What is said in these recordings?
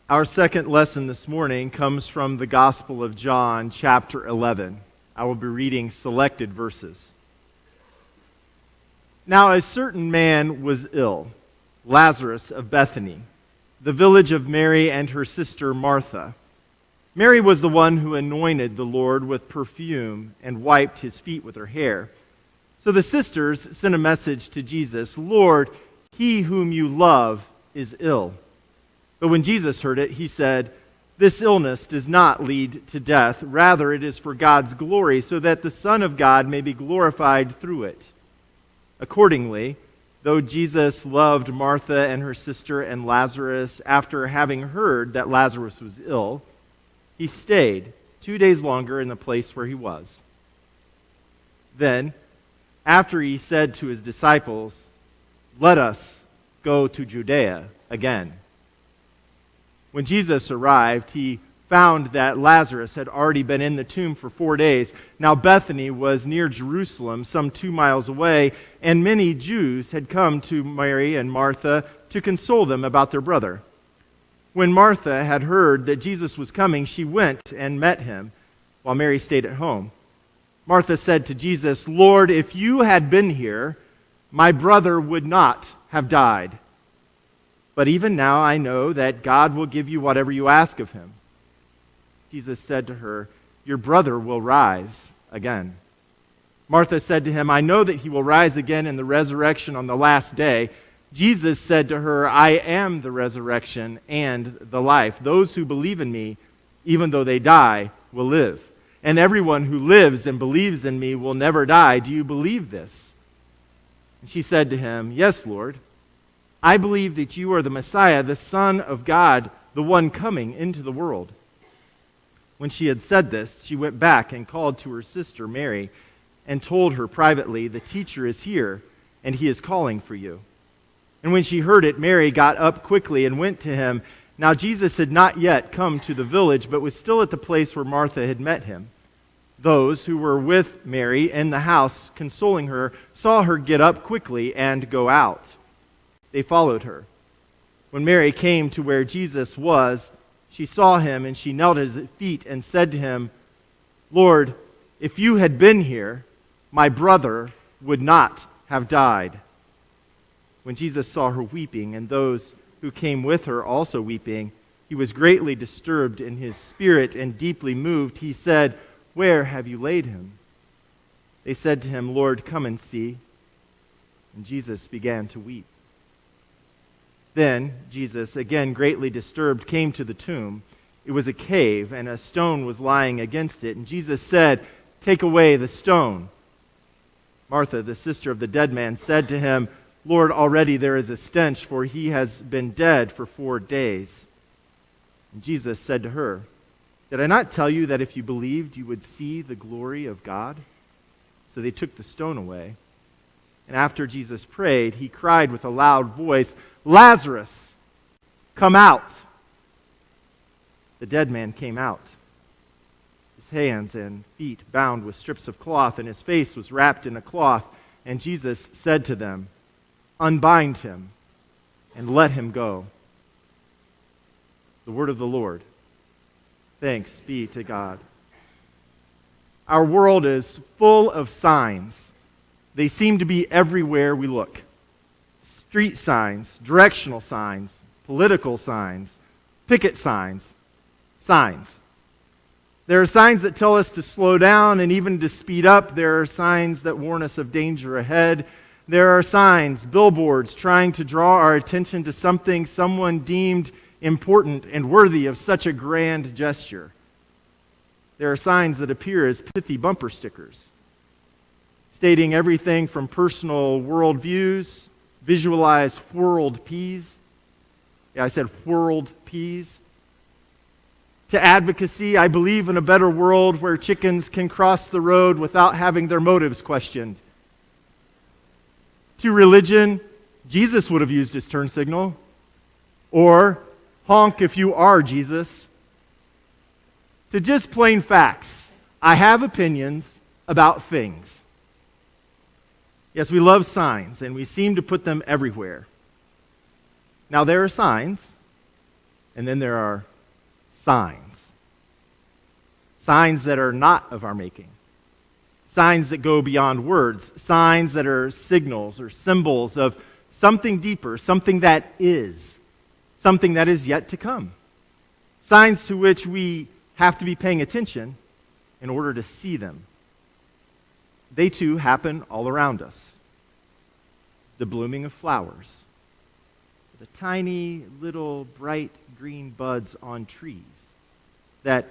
Our second lesson this morning comes from the Gospel of John, chapter 11. I will be reading selected verses. Now a certain man was ill, Lazarus of Bethany, the village of Mary and her sister Martha. Mary was the one who anointed the Lord with perfume and wiped his feet with her hair. So the sisters sent a message to Jesus, "Lord, he whom you love is ill." But when Jesus heard it, he said, "This illness does not lead to death. Rather, it is for God's glory, so that the Son of God may be glorified through it." Accordingly, though Jesus loved Martha and her sister and Lazarus, after having heard that Lazarus was ill, he stayed 2 days longer in the place where he was. Then, after he said to his disciples, "Let us go to Judea again." When Jesus arrived, he found that Lazarus had already been in the tomb for 4 days. Now Bethany was near Jerusalem, some 2 miles away, and many Jews had come to Mary and Martha to console them about their brother. When Martha had heard that Jesus was coming, she went and met him, while Mary stayed at home. Martha said to Jesus, "Lord, if you had been here, my brother would not have died. But even now I know that God will give you whatever you ask of him." Jesus said to her, "Your brother will rise again." Martha said to him, "I know that he will rise again in the resurrection on the last day." Jesus said to her, "I am the resurrection and the life. Those who believe in me, even though they die, will live. And everyone who lives and believes in me will never die. Do you believe this?" And she said to him, "Yes, Lord. I believe that you are the Messiah, the Son of God, the one coming into the world." When she had said this, she went back and called to her sister Mary and told her privately, "The teacher is here, and he is calling for you." And when she heard it, Mary got up quickly and went to him. Now Jesus had not yet come to the village, but was still at the place where Martha had met him. Those who were with Mary in the house, consoling her, saw her get up quickly and go out. They followed her. When Mary came to where Jesus was, she saw him, and she knelt at his feet and said to him, "Lord, if you had been here, my brother would not have died." When Jesus saw her weeping, and those who came with her also weeping, he was greatly disturbed in his spirit and deeply moved. He said, "Where have you laid him?" They said to him, "Lord, come and see." And Jesus began to weep. Then Jesus, again greatly disturbed, came to the tomb. It was a cave, and a stone was lying against it. And Jesus said, "Take away the stone." Martha, the sister of the dead man, said to him, "Lord, already there is a stench, for he has been dead for 4 days." And Jesus said to her, "Did I not tell you that if you believed, you would see the glory of God?" So they took the stone away. And after Jesus prayed, he cried with a loud voice, "Lazarus, come out!" The dead man came out, his hands and feet bound with strips of cloth, and his face was wrapped in a cloth. And Jesus said to them, "Unbind him and let him go." The word of the Lord. Thanks be to God. Our world is full of signs. They seem to be everywhere we look. Street signs, directional signs, political signs, picket signs, signs. There are signs that tell us to slow down and even to speed up. There are signs that warn us of danger ahead. There are signs, billboards, trying to draw our attention to something someone deemed important and worthy of such a grand gesture. There are signs that appear as pithy bumper stickers, stating everything from personal worldviews, visualized whirled peas. Yeah, I said whirled peas. To advocacy, I believe in a better world where chickens can cross the road without having their motives questioned. To religion, Jesus would have used his turn signal. Or, honk if you are Jesus. To just plain facts, I have opinions about things. Yes, we love signs, and we seem to put them everywhere. Now, there are signs And then there are signs. Signs that are not of our making. Signs that go beyond words. Signs that are signals or symbols of something deeper, something that is yet to come. Signs to which we have to be paying attention in order to see them. They too happen all around us. The blooming of flowers, the tiny little bright green buds on trees that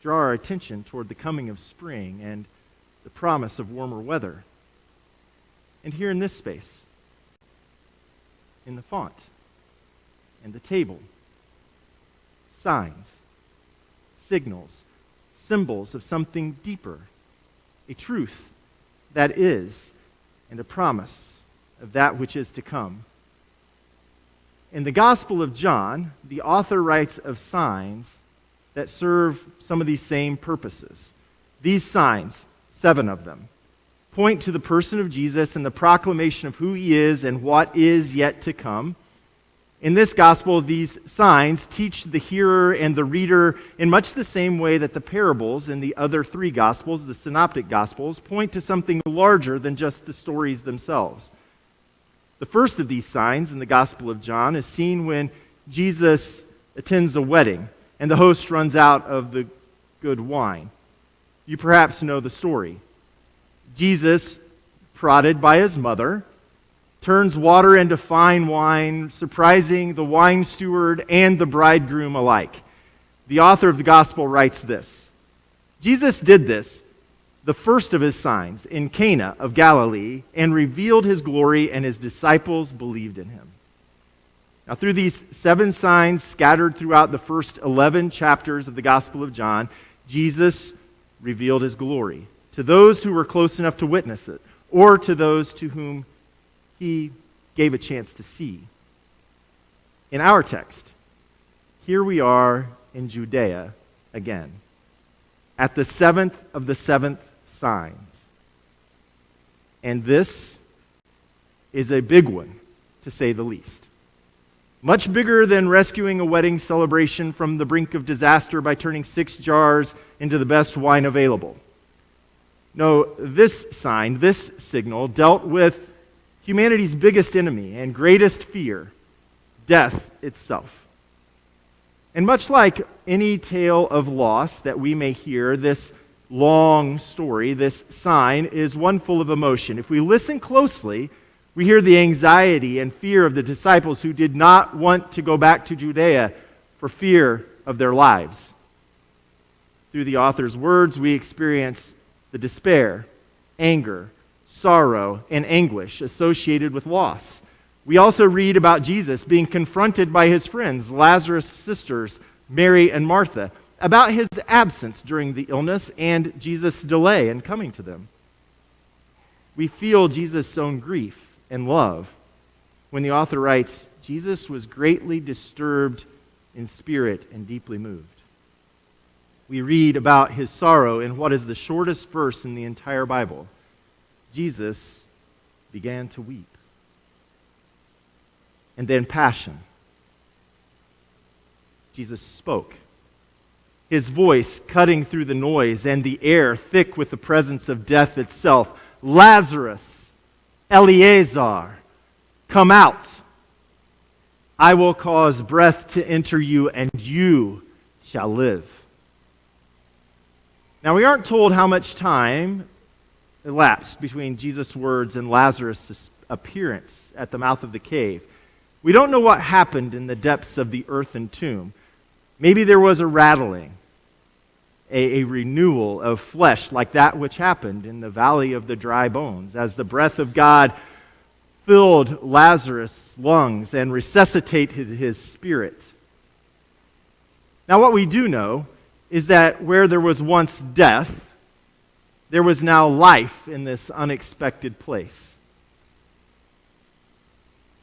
draw our attention toward the coming of spring and the promise of warmer weather. And here in this space, in the font and the table, signs, signals, symbols of something deeper, a truth that is, and a promise of that which is to come. In the Gospel of John, the author writes of signs that serve some of these same purposes. These signs, 7 of them, point to the person of Jesus and the proclamation of who he is and what is yet to come. In this gospel, these signs teach the hearer and the reader in much the same way that the parables in the other 3 gospels, the synoptic gospels, point to something larger than just the stories themselves. The first of these signs in the Gospel of John is seen when Jesus attends a wedding and the host runs out of the good wine. You perhaps know the story. Jesus, prodded by his mother, turns water into fine wine, surprising the wine steward and the bridegroom alike. The author of the Gospel writes this: Jesus did this, the first of his signs, in Cana of Galilee, and revealed his glory, and his disciples believed in him. Now, through these 7 signs scattered throughout the first 11 chapters of the Gospel of John, Jesus revealed his glory to those who were close enough to witness it, or to those to whom he gave a chance to see. In our text, here we are in Judea again, at the 7th of the 7th signs. And this is a big one, to say the least. Much bigger than rescuing a wedding celebration from the brink of disaster by turning 6 jars into the best wine available. No, this sign, this signal, dealt with humanity's biggest enemy and greatest fear, death itself. And much like any tale of loss that we may hear, this long story, this sign, is one full of emotion. If we listen closely, we hear the anxiety and fear of the disciples who did not want to go back to Judea for fear of their lives. Through the author's words, we experience the despair, anger, sorrow, and anguish associated with loss. We also read about Jesus being confronted by his friends, Lazarus' sisters, Mary and Martha, about his absence during the illness and Jesus' delay in coming to them. We feel Jesus' own grief and love when the author writes, Jesus was greatly disturbed in spirit and deeply moved. We read about his sorrow in what is the shortest verse in the entire Bible. Jesus began to weep. And then passion. Jesus spoke, his voice cutting through the noise and the air thick with the presence of death itself. Lazarus, Eleazar, come out. I will cause breath to enter you, and you shall live. Now, we aren't told how much time elapsed between Jesus' words and Lazarus' appearance at the mouth of the cave. We don't know what happened in the depths of the earthen tomb. Maybe there was a rattling, a renewal of flesh like that which happened in the valley of the dry bones as the breath of God filled Lazarus' lungs and resuscitated his spirit. Now, what we do know is that where there was once death, there was now life in this unexpected place.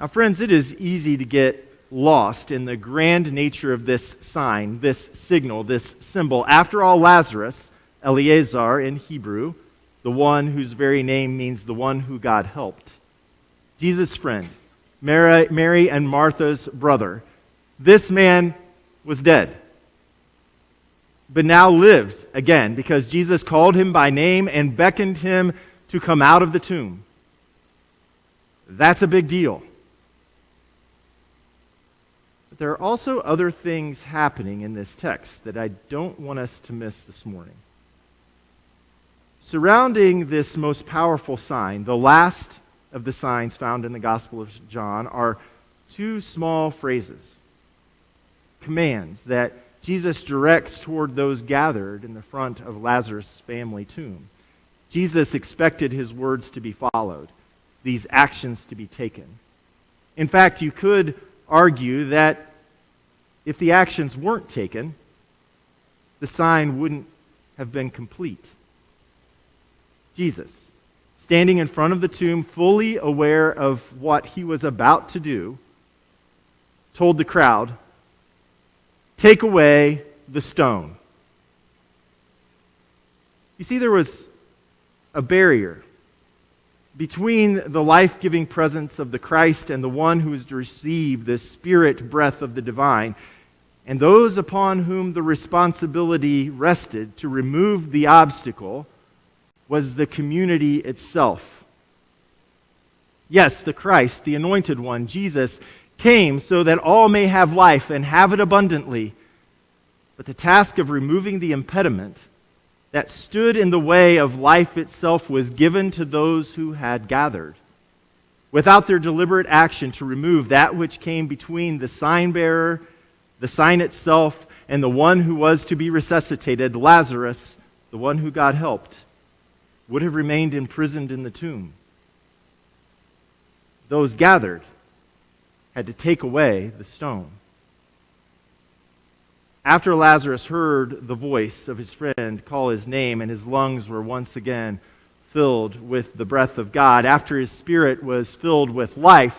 Now, friends, it is easy to get lost in the grand nature of this sign, this signal, this symbol. After all, Lazarus, Eleazar in Hebrew, the one whose very name means the one who God helped, Jesus' friend, Mary and Martha's brother. This man was dead, but now lived again because Jesus called him by name and beckoned him to come out of the tomb. That's a big deal. But there are also other things happening in this text that I don't want us to miss this morning. Surrounding this most powerful sign, the last of the signs found in the Gospel of John, are two small phrases, commands that Jesus directs toward those gathered in the front of Lazarus' family tomb. Jesus expected his words to be followed, these actions to be taken. In fact, you could argue that if the actions weren't taken, the sign wouldn't have been complete. Jesus, standing in front of the tomb, fully aware of what he was about to do, told the crowd, "Take away the stone." You see, there was a barrier between the life-giving presence of the Christ and the one who is to receive the Spirit breath of the divine, and those upon whom the responsibility rested to remove the obstacle was the community itself. Yes, the Christ, the Anointed One, Jesus, came so that all may have life and have it abundantly. But the task of removing the impediment that stood in the way of life itself was given to those who had gathered. Without their deliberate action to remove that which came between the sign bearer, the sign itself, and the one who was to be resuscitated, Lazarus, the one who God helped, would have remained imprisoned in the tomb. Those gathered had to take away the stone. After Lazarus heard the voice of his friend call his name and his lungs were once again filled with the breath of God, after his spirit was filled with life,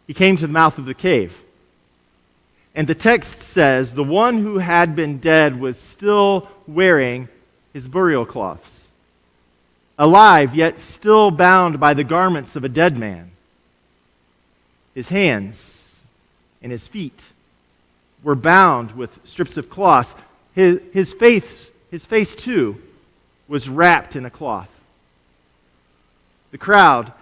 he came to the mouth of the cave. And the text says the one who had been dead was still wearing his burial cloths, alive yet still bound by the garments of a dead man. His hands and his feet were bound with strips of cloth. His face too was wrapped in a cloth. The crowd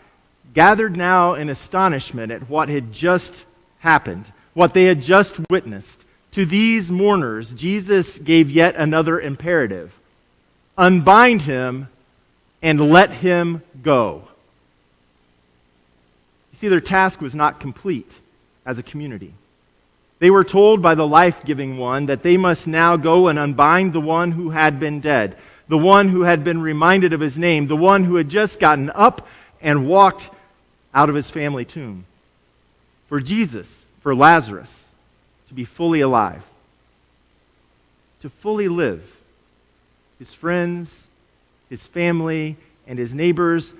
gathered now in astonishment at what had just happened, what they had just witnessed. To these mourners, Jesus gave yet another imperative: unbind him and let him go. You see, their task was not complete as a community. They were told by the life-giving one that they must now go and unbind the one who had been dead, the one who had been reminded of his name, the one who had just gotten up and walked out of his family tomb. For Jesus, for Lazarus, to be fully alive, to fully live, his friends, his family, and his neighbors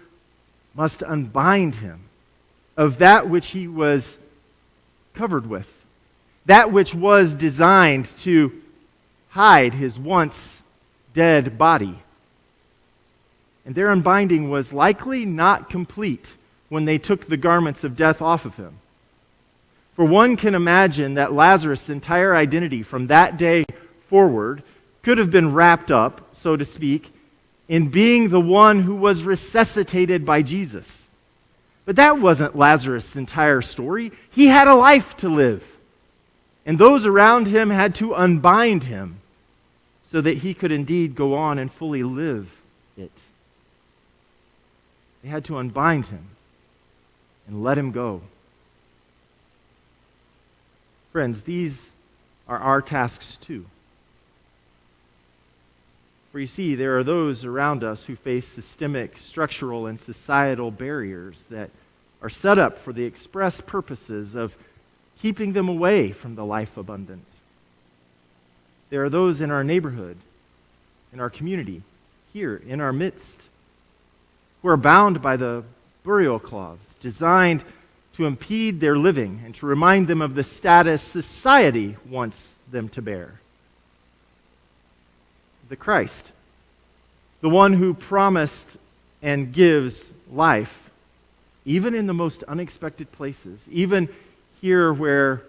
must unbind him of that which he was covered with, that which was designed to hide his once dead body. And their unbinding was likely not complete when they took the garments of death off of him. For one can imagine that Lazarus' entire identity from that day forward could have been wrapped up, so to speak, in being the one who was resuscitated by Jesus. But that wasn't Lazarus' entire story. He had a life to live. And those around him had to unbind him so that he could indeed go on and fully live it. They had to unbind him and let him go. Friends, these are our tasks too. For you see, there are those around us who face systemic, structural, and societal barriers that are set up for the express purposes of keeping them away from the life abundant. There are those in our neighborhood, in our community, here in our midst, who are bound by the burial cloths designed to impede their living and to remind them of the status society wants them to bear. The Christ, the one who promised and gives life, even in the most unexpected places, even here where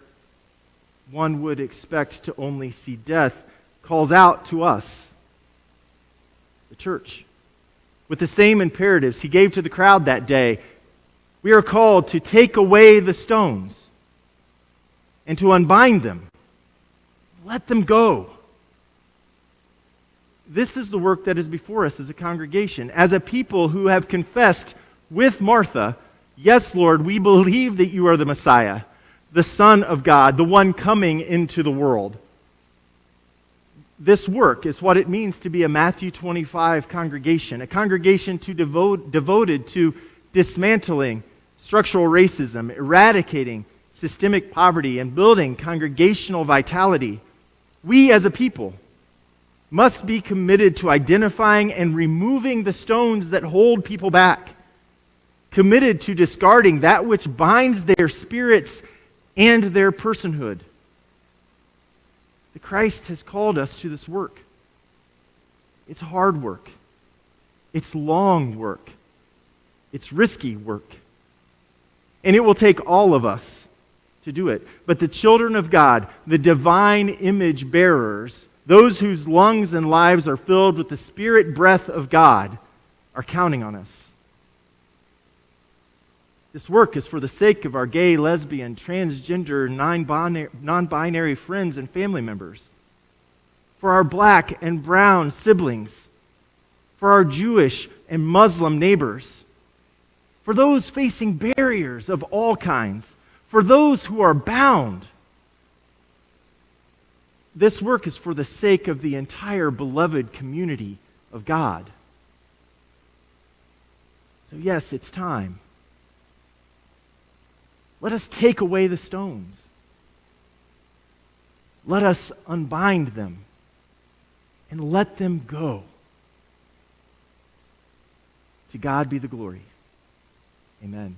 one would expect to only see death, calls out to us, the church, with the same imperatives he gave to the crowd that day. We are called to take away the stones and to unbind them. Let them go. This is the work that is before us as a congregation, as a people who have confessed with Martha, yes, Lord, we believe that you are the Messiah, the Son of God, the one coming into the world. This work is what it means to be a Matthew 25 congregation, a congregation devoted to dismantling structural racism, eradicating systemic poverty, and building congregational vitality. We as a people must be committed to identifying and removing the stones that hold people back, committed to discarding that which binds their spirits and their personhood. The Christ has called us to this work. It's hard work. It's long work. It's risky work. And it will take all of us to do it. But the children of God, the divine image bearers, those whose lungs and lives are filled with the spirit breath of God, are counting on us. This work is for the sake of our gay, lesbian, transgender, non-binary friends and family members, for our black and brown siblings, for our Jewish and Muslim neighbors, for those facing barriers of all kinds, for those who are bound. This work is for the sake of the entire beloved community of God. So yes, it's time. Let us take away the stones. Let us unbind them and let them go. To God be the glory. Amen.